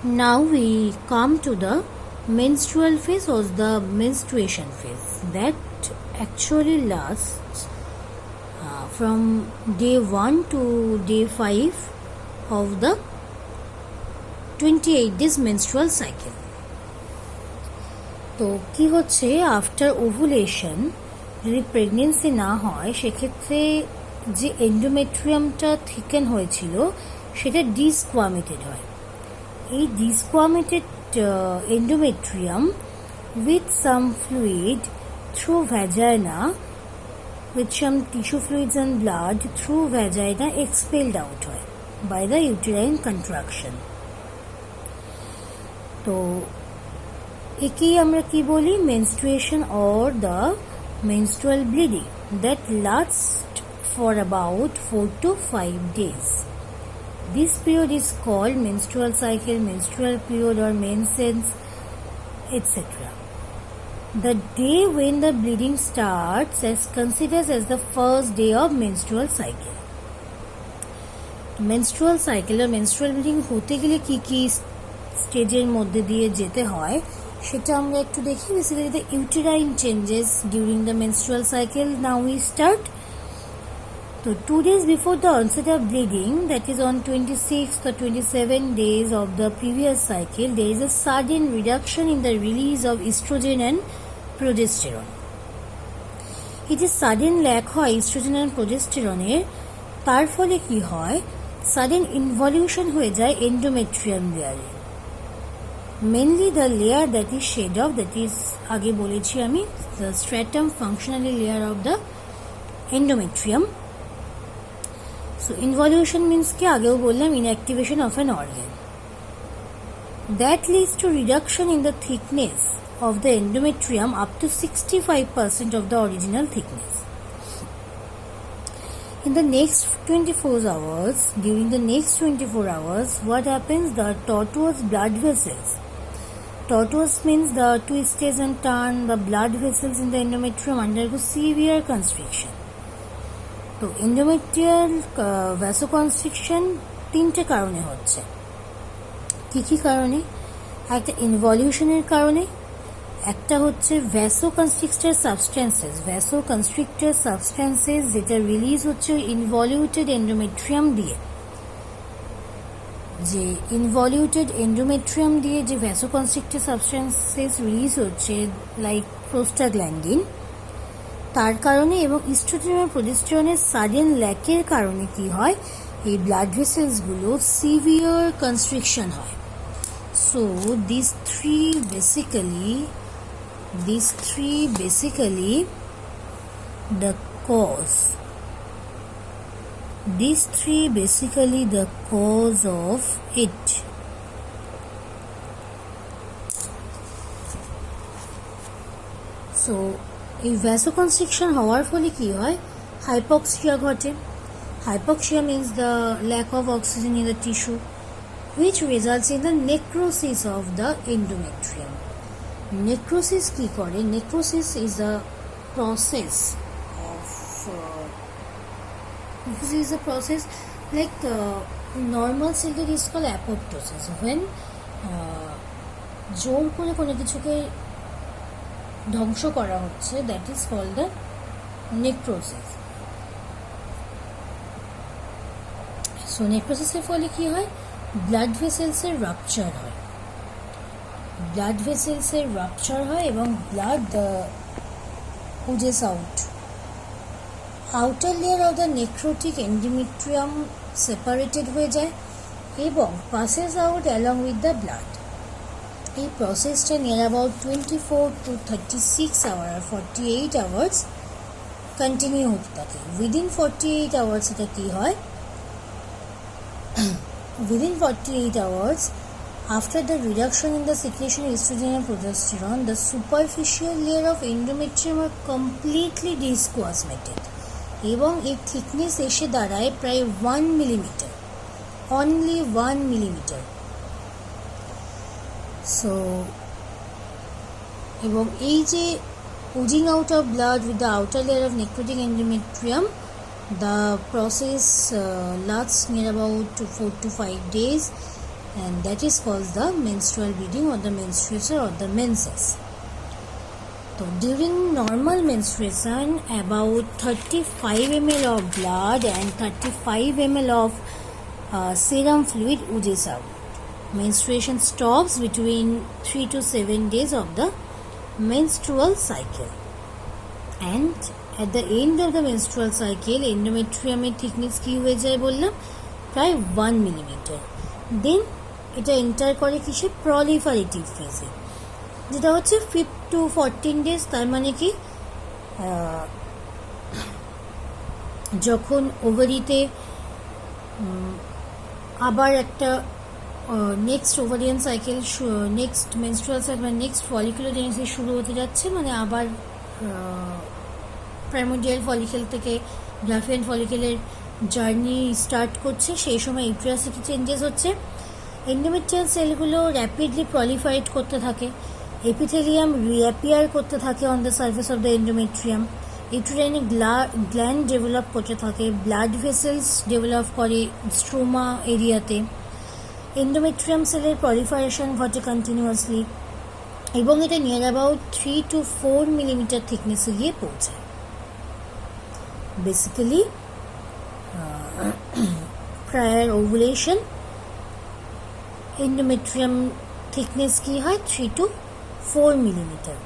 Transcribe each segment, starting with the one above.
Now we come to the menstrual phase or the menstruation phase that actually lasts from day 1 to day 5 of the 28 days menstrual cycle. তো কি হচ্ছে, after ovulation যদি pregnancy না হয় সেক্ষেত্রে যে এন্ডোমেট্রিয়ামটা thicken হয়েছিল সেটা ডিসকোয়ামেটেড হয়। এই ডিসকোয়ামেটেড endometrium with some fluid through vagina, with some tissue fluids and blood through vagina expelled out হয় by the uterine contraction. তো একেই আমরা কি বলি, menstruation or the menstrual bleeding that lasts for about 4 to 5 days. This period is called menstrual cycle, menstrual period or menses, etc. The day when the bleeding starts is considered as the first day of menstrual cycle. Menstrual cycle or menstrual bleeding হতে গেলে কি কি স্টেজের মধ্যে দিয়ে যেতে হয় সেটা আমরা একটু দেখি। Basically the uterine changes during the menstrual cycle. Now we start. So 2 days before the onset of bleeding, that is on 26th or 27 days of the previous cycle, there is a sudden reduction in the release of estrogen and progesterone. এই যে sudden lack হয় oestrogen and প্রোজেস্টেরনের, তার ফলে কি হয়, sudden involution হয়ে যায় endometrium লেয়ারে। Mainly the layer that is shed off, that is আগে বলেছি আমি, the stratum functionally layer of the endometrium. So involution means কি, আগেও বললাম, inactivation of an organ. That leads to reduction in the thickness of the endometrium up to 65% of the original thickness. In the next 24 hours, during the next 24 hours, what happens? The tortuous blood vessels. Tortuous means the twists and turn, the blood vessels in the endometrium undergo severe constriction. তো endometrial vasoconstriction তিনটে কারণে হচ্ছে। কি কি কারণে? একটা ইনভলিউশনের কারণে, একটা হচ্ছে ভ্যাসোকনস্ট্রিক্টর সাবস্টেন্সেস যেটা রিলিজ হচ্ছে ইনভলিউটেড এন্ডোমেট্রিয়াম দিয়ে। যে ইনভলিউটেড এন্ডোমেট্রিয়াম দিয়ে যে ভ্যাসোকনস্ট্রিক্টর সাবস্টেন্সেস রিলিজ হচ্ছে, লাইক প্রোস্টাগ্ল্যান্ডিন, তার কারণে এবং ইস্ট্রোজেন এবং প্রোজেস্টেরনের সাডেন ল্যাকের কারণে কি হয়, এই ব্লাড ভেসেলসগুলো সিভিয়ার কনস্ট্রিকশন হয়। So this three basically the cause of it. So এই ভ্যাসোকনস্ট্রিকশন হওয়ার ফলে কি হয়, হাইপক্সিয়া ঘটে। Hypoxia means the lack of oxygen in the tissue, which results in the necrosis of the endometrium. Necrosis কি করে? Necrosis is a process like normal cell death is called apoptosis. When জোর করে কোনো কিছুকে ধ্বংস করা হচ্ছে, that is called the necrosis. So নেক্রোসিসের ফলে কি হয়, ব্লাড ভেসেলসের রাপচার হয় এবং blood oozes out. Outer layer of the necrotic endometrium separated হয়ে যায় এবং passes out along with the blood. এই প্রসেসটা near about 24 to 36 hour 48 hours continue হতে থাকে। উইদিন 48 আওয়ার্স এটা কি হয়, within 48 hours after the reduction in the secretion of estrogen and progesterone, the superficial layer of endometrium are completely disquamated এবং এর thickness এসে দাঁড়ায় প্রায় 1 মিলিমিটার, অনলি 1 মিলিমিটার। সো এবং এই যে oozing out of blood with the outer layer of necrotic endometrium, the process lasts near about 4 to 5 days and that is called the menstrual bleeding or the menstruation or the menses. So during normal menstruation, about 35 ml of blood and 35 ml of serum fluid oozes out. Menstruation stops between 3 to 7 days of the menstrual cycle, and at the end of the menstrual cycle endometrium thickness কি হয়ে যায় বললাম প্রায় 1 millimetre. দেন এটা enter করে কিসে proliferative ফেজে, যেটা হচ্ছে 5 to 14 ডেজ। তার মানে কি যখন ওভারিতে আবার একটা next ovarian cycle, next menstrual cycle মানে নেক্সট ফলিকুলার জেনেসিস শুরু হতে যাচ্ছে, মানে আবার প্রাইমোডিয়াল ফলিকেল থেকে গ্রাফিয়ান ফলিকেলের জার্নি স্টার্ট করছে, সেই সময় ইউটেরাসে কি চেঞ্জেস হচ্ছে, এন্ডোমেট্রিয়াল সেলগুলো র্যাপিডলি প্রলিফারেট করতে থাকে, এপিথেলিয়াম রিঅ্যাপিয়ার করতে থাকে on the surface of the endometrium, ইউটেরাইনে গ্ল্যান্ড ডেভেলপ করতে থাকে, ব্লাড ভেসেলস ডেভেলপ করে স্ট্রোমা এরিয়াতে, এন্ডোমেট্রিয়াম সেলের প্রলিফারেশন ঘটে কন্টিনিউয়াসলি, এবং এটা নিয়ার অ্যাবাউট 3 to 4 মিলিমিটার থিকনেসে গিয়ে পৌঁছায়। Basically prior ovulation endometrium thickness কি হয় 3 to 4 মিলিমিটার।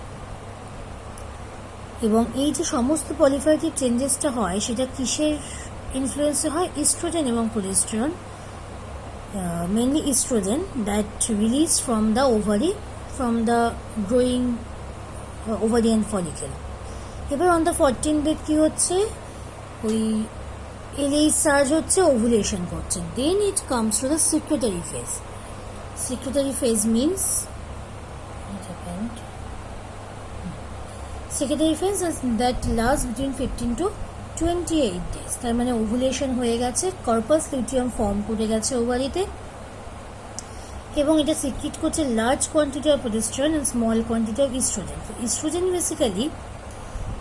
এবং এই যে সমস্ত পলিফারেটিভ চেঞ্জেসটা হয় সেটা কিসের ইনফ্লুয়েন্সে হয়, ইস্ট্রোজেন এবং progesterone, mainly estrogen that release from the ovary from the growing ovarian follicle. এবার অন দ্য 14th ডে কি হচ্ছে, ওই এলএইচ সার্জ হচ্ছে, ওভুলেশন করছে, then it comes to the secretary phase. Secretary phase means that lasts between 15 to 28 days. তার মানে ovulation হয়ে গেছে, কর্পাস লিউটিয়াম ফর্ম করে গেছে ওভারিতে, এবং এটা সিক্রিট করছে large quantity of progesterone and small quantity of oestrogen. Oestrogen basically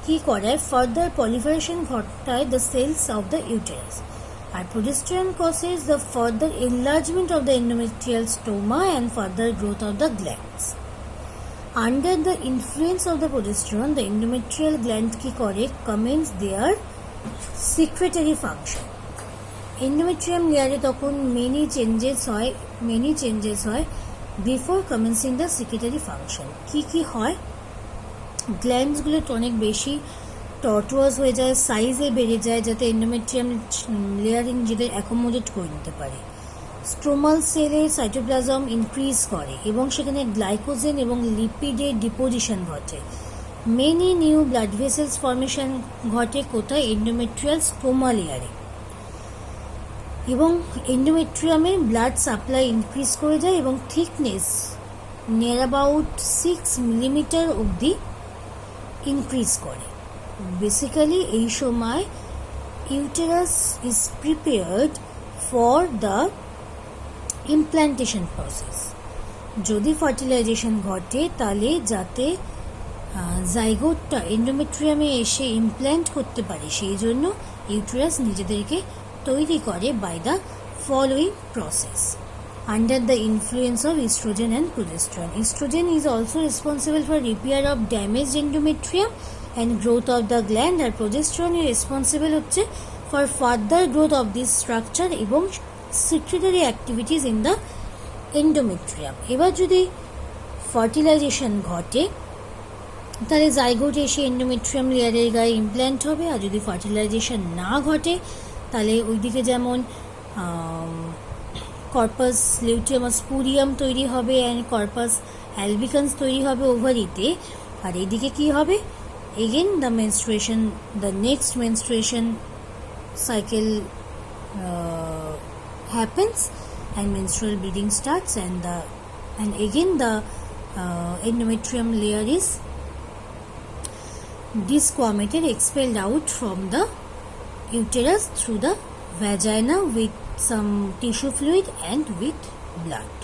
কি করে, ফার্দার পলিফারেশন ঘটায় the cells of the uterus, আর progesterone causes the further enlargement of the endometrial stoma and further growth of the glands. Under the influence of the progesterone, the endometrial gland কি করে, commence their secretory function. Endometrium layer তখন many changes হয় before commencing the secretory function. কি হয়, glands গুলো অনেক বেশি টর্টুয়াস হয়ে যায়, সাইজে বেড়ে যায়, যাতে এন্ডোমেট্রিয়াম লেয়ারিং নিজেদের অ্যাকোমোডেট করে নিতে পারে। স্ট্রোমাল সেলের সাইটোপ্লাজম ইনক্রিজ করে এবং সেখানে গ্লাইকোজেন এবং লিপিডের ডিপোজিশন ঘটে। Many new blood vessels formation ঘটে কোথায়, এন্ডোমেট্রিয়াল স্ট্রোমা লেয়ারে, এবং এন্ডোমেট্রিয়ামে ব্লাড সাপ্লাই ইনক্রিজ করে যায় এবং থিকনেস নিয়ার অ্যাবাউট 6 মিলিমিটার অবধি ইনক্রিজ করে। বেসিক্যালি এই সময় uterus is prepared for the implantation process. যদি ফার্টিলাইজেশন ঘটে তাহলে যাতে জাইগোটটা এন্ডোমেট্রিয়ামে এসে ইমপ্ল্যান্ট করতে পারে, সেই জন্য ইউটেরাস নিজেদেরকে তৈরি করে by the following process. Under the influence of estrogen and progesterone. Estrogen is also responsible for repair of damaged endometrium and growth of the gland, and progesterone is responsible হচ্ছে for further growth of this structure এবং secretory activities in the endometrium. এবার যদি fertilisation ঘটে তাহলে zygote এসে endometrium লেয়ারের গায়ে implant হবে, আর যদি ফার্টিলাইজেশন না ঘটে তাহলে ওইদিকে যেমন কর্পাস লিউটিয়াম স্পুরিয়াম তৈরি হবে অ্যান্ড কর্পাস অ্যালবিকান্স তৈরি হবে ওভারিতে, আর এইদিকে কি হবে, again the next menstruation cycle happens and menstrual bleeding starts, and again the endometrium layer is disquamated, expelled out from the uterus through the vagina with some tissue fluid and with blood.